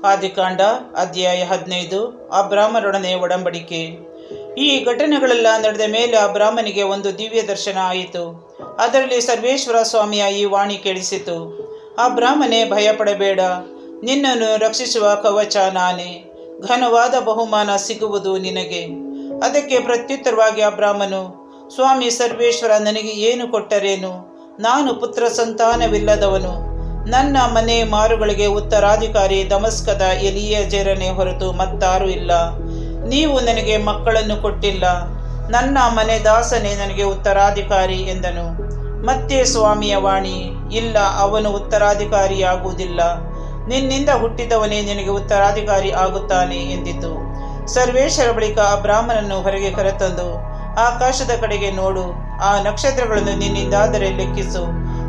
ಆದಿಕಾಂಡ ಅಧ್ಯಾಯ 15. ಅಬ್ರಾಮರೊಡನೆ ಒಡಂಬಡಿಕೆ. ಈ ಘಟನೆಗಳೆಲ್ಲ ನಡೆದ ಮೇಲೆ ಅಬ್ರಾಮನಿಗೆ ಒಂದು ದಿವ್ಯ ದರ್ಶನ ಆಯಿತು. ಅದರಲ್ಲಿ ಸರ್ವೇಶ್ವರ ಸ್ವಾಮಿಯ ಈ ವಾಣಿ ಕೇಳಿಸಿತು: ಅಬ್ರಾಮನೇ, ಭಯಪಡಬೇಡ, ನಿನ್ನನ್ನು ರಕ್ಷಿಸುವ ಕವಚ ನಾನೇ, ಘನವಾದ ಬಹುಮಾನ ಸಿಗುವುದು ನಿನಗೆ. ಅದಕ್ಕೆ ಪ್ರತ್ಯುತ್ತರವಾಗಿ ಅಬ್ರಾಮನು: ಸ್ವಾಮಿ ಸರ್ವೇಶ್ವರ, ನನಗೆ ಏನು ಕೊಟ್ಟರೇನು? ನಾನು ಪುತ್ರ ಸಂತಾನವಿಲ್ಲದವನು. ನನ್ನ ಮನೆ ಮಾರುಗಳಿಗೆ ಉತ್ತರಾಧಿಕಾರಿ ದಮಸ್ಕದ ಎಲಿಯಜೆರನೇ ಹೊರತು ಮತ್ತಾರೂ ಇಲ್ಲ. ನೀವು ನನಗೆ ಮಕ್ಕಳನ್ನು ಕೊಟ್ಟಿಲ್ಲ. ನನ್ನ ಮನೆ ದಾಸನೇ ನನಗೆ ಉತ್ತರಾಧಿಕಾರಿ ಎಂದನು. ಮತ್ತೆ ಸ್ವಾಮಿಯ ವಾಣಿ: ಇಲ್ಲ, ಅವನು ಉತ್ತರಾಧಿಕಾರಿಯಾಗುವುದಿಲ್ಲ. ನಿನ್ನಿಂದ ಹುಟ್ಟಿದವನೇ ನಿನಗೆ ಉತ್ತರಾಧಿಕಾರಿ ಆಗುತ್ತಾನೆ ಎಂದಿತು. ಸರ್ವೇಶ್ವರ ಬಳಿಕ ಅಬ್ರಾಮನನ್ನು ಹೊರಗೆ ಕರೆತಂದು, ಆಕಾಶದ ಕಡೆಗೆ ನೋಡು, ಆ ನಕ್ಷತ್ರಗಳನ್ನು ನಿನ್ನಿಂದಾದರೆ ಲೆಕ್ಕಿಸು,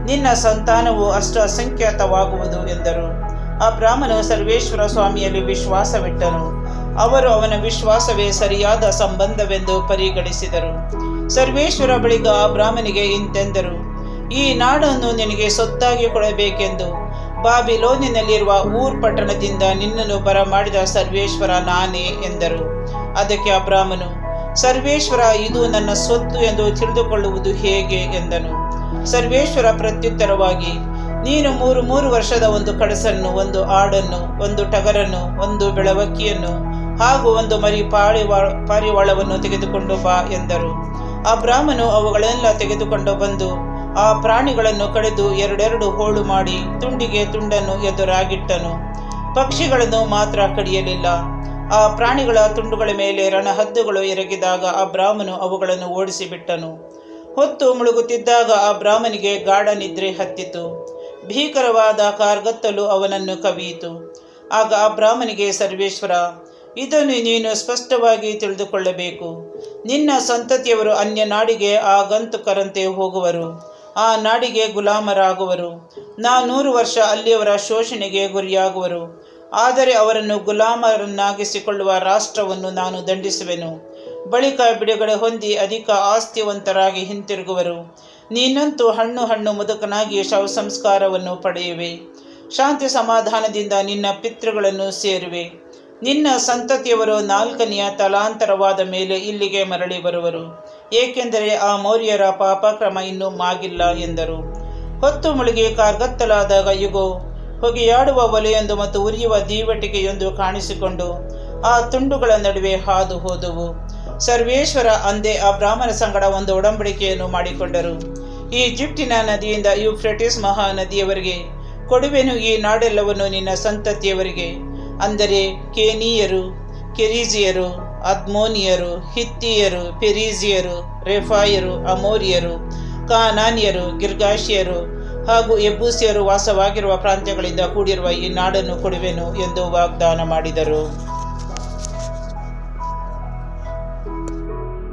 ನಿನ್ನ ಸಂತಾನವು ಅಷ್ಟು ಅಸಂಖ್ಯಾತವಾಗುವುದು ಎಂದರು. ಅಬ್ರಾಮನು ಸರ್ವೇಶ್ವರ ಸ್ವಾಮಿಯಲ್ಲಿ ವಿಶ್ವಾಸವಿಟ್ಟನು. ಅವರು ಅವನ ವಿಶ್ವಾಸವೇ ಸರಿಯಾದ ಸಂಬಂಧವೆಂದು ಪರಿಗಣಿಸಿದರು. ಸರ್ವೇಶ್ವರ ಬಳಿಕ ಅಬ್ರಾಮನಿಗೆ ಇಂತೆಂದರು: ಈ ನಾಡನ್ನು ನಿನಗೆ ಸೊತ್ತಾಗಿ ಕೊಡಬೇಕೆಂದು ಬಾಬಿಲೋನಿನಲ್ಲಿರುವ ಊರ್ ಪಟ್ಟಣದಿಂದ ನಿನ್ನನ್ನು ಬರಮಾಡಿದ ಸರ್ವೇಶ್ವರ ನಾನೇ ಎಂದರು. ಅದಕ್ಕೆ ಅಬ್ರಾಮನು: ಸರ್ವೇಶ್ವರ, ಇದು ನನ್ನ ಸ್ವತ್ತು ಎಂದು ತಿಳಿದುಕೊಳ್ಳುವುದು ಹೇಗೆ ಎಂದನು. ಸರ್ವೇಶ್ವರ ಪ್ರತ್ಯುತ್ತರವಾಗಿ: ನೀನು ಮೂರು ವರ್ಷದ ಒಂದು ಕಡಸನ್ನು, ಒಂದು ಆಡನ್ನು, ಒಂದು ಟಗರನ್ನು, ಒಂದು ಬೆಳವಕ್ಕಿಯನ್ನು ಹಾಗೂ ಒಂದು ಮರಿ ಪಾರಿವಾಳವನ್ನು ತೆಗೆದುಕೊಂಡು ಬಾ ಎಂದರು. ಅಬ್ರಾಮನು ಅವುಗಳೆಲ್ಲ ತೆಗೆದುಕೊಂಡು ಬಂದು ಆ ಪ್ರಾಣಿಗಳನ್ನು ಕಡಿದು ಎರಡೆರಡು ಹೋಳು ಮಾಡಿ ತುಂಡಿಗೆ ತುಂಡನ್ನು ಎದುರಾಗಿಟ್ಟನು. ಪಕ್ಷಿಗಳನ್ನು ಮಾತ್ರ ಕಡಿಯಲಿಲ್ಲ. ಆ ಪ್ರಾಣಿಗಳ ತುಂಡುಗಳ ಮೇಲೆ ರಣಹದ್ದುಗಳು ಎರಗಿದಾಗ ಅಬ್ರಾಮನು ಅವುಗಳನ್ನು ಓಡಿಸಿಬಿಟ್ಟನು. ಹೊತ್ತು ಮುಳುಗುತ್ತಿದ್ದಾಗ ಅಬ್ರಾಮನಿಗೆ ಗಾಢ ನಿದ್ರೆ ಹತ್ತಿತು. ಭೀಕರವಾದ ಕಾರ್ಗತ್ತಲು ಅವನನ್ನು ಕವಿಯಿತು. ಆಗ ಅಬ್ರಾಮನಿಗೆ ಸರ್ವೇಶ್ವರ: ಇದನ್ನು ನೀನು ಸ್ಪಷ್ಟವಾಗಿ ತಿಳಿದುಕೊಳ್ಳಬೇಕು. ನಿನ್ನ ಸಂತತಿಯವರು ಅನ್ಯ ನಾಡಿಗೆ ಆಗಂತುಕರಂತೆ ಹೋಗುವರು, ಆ ನಾಡಿಗೆ ಗುಲಾಮರಾಗುವರು. 400 ವರ್ಷ ಅಲ್ಲಿಯವರ ಶೋಷಣೆಗೆ ಗುರಿಯಾಗುವರು. ಆದರೆ ಅವರನ್ನು ಗುಲಾಮರನ್ನಾಗಿಸಿಕೊಳ್ಳುವ ರಾಷ್ಟ್ರವನ್ನು ನಾನು ದಂಡಿಸುವೆನು. ಬಳಿಕ ಬಿಡುಗಡೆ ಹೊಂದಿ ಅಧಿಕ ಆಸ್ತಿವಂತರಾಗಿ ಹಿಂತಿರುಗುವರು. ನೀನಂತೂ ಹಣ್ಣು ಮುದುಕನಾಗಿ ಶವ ಸಂಸ್ಕಾರವನ್ನು ಪಡೆಯುವೆ. ಶಾಂತಿ ಸಮಾಧಾನದಿಂದ ನಿನ್ನ ಪಿತೃಗಳನ್ನು ಸೇರುವೆ. ನಿನ್ನ ಸಂತತಿಯವರು 4ನೆಯ ತಲಾಂತರವಾದ ಮೇಲೆ ಇಲ್ಲಿಗೆ ಮರಳಿ ಬರುವರು, ಏಕೆಂದರೆ ಆ ಮೌರ್ಯರ ಪಾಪಕ್ರಮ ಇನ್ನೂ ಮಾಗಿಲ್ಲ ಎಂದರು. ಹೊತ್ತು ಮುಳುಗಿ ಕಾರ್ಗತ್ತಲಾದಾಗ ಇಗೋ, ಹೊಗೆಯಾಡುವ ಒಲೆಯೊಂದು ಮತ್ತು ಉರಿಯುವ ದೀವಟಿಕೆಯೊಂದು ಕಾಣಿಸಿಕೊಂಡು ಆ ತುಂಡುಗಳ ನಡುವೆ ಹಾದು ಹೋದವು. ಸರ್ವೇಶ್ವರ ಅಂದೇ ಅಬ್ರಾಮನ ಸಂಗಡ ಒಂದು ಒಡಂಬಡಿಕೆಯನ್ನು ಮಾಡಿಕೊಂಡರು: ಈಜಿಪ್ಟಿನ ನದಿಯಿಂದ ಯೂಫ್ರೆಟಿಸ್ ಮಹಾನದಿಯವರೆಗೆ ಕೊಡುವೆನು ಈ ನಾಡೆಲ್ಲವನ್ನು ನಿನ್ನ ಸಂತತಿಯವರಿಗೆ, ಅಂದರೆ ಕೇನೀಯರು, ಕೆರೀಜಿಯರು, ಅದ್ಮೋನಿಯರು, ಹಿತ್ತಿಯರು, ಪೆರೀಜಿಯರು, ರೆಫಾಯರು, ಅಮೋರಿಯರು, ಕಾನಾನಿಯರು, ಗಿರ್ಗಾಷಿಯರು ಹಾಗೂ ಯೆಬೂಸಿಯರು ವಾಸವಾಗಿರುವ ಪ್ರಾಂತ್ಯಗಳಿಂದ ಕೂಡಿರುವ ಈ ನಾಡನ್ನು ಕೊಡುವೆನು ಎಂದು ವಾಗ್ದಾನ ಮಾಡಿದರು.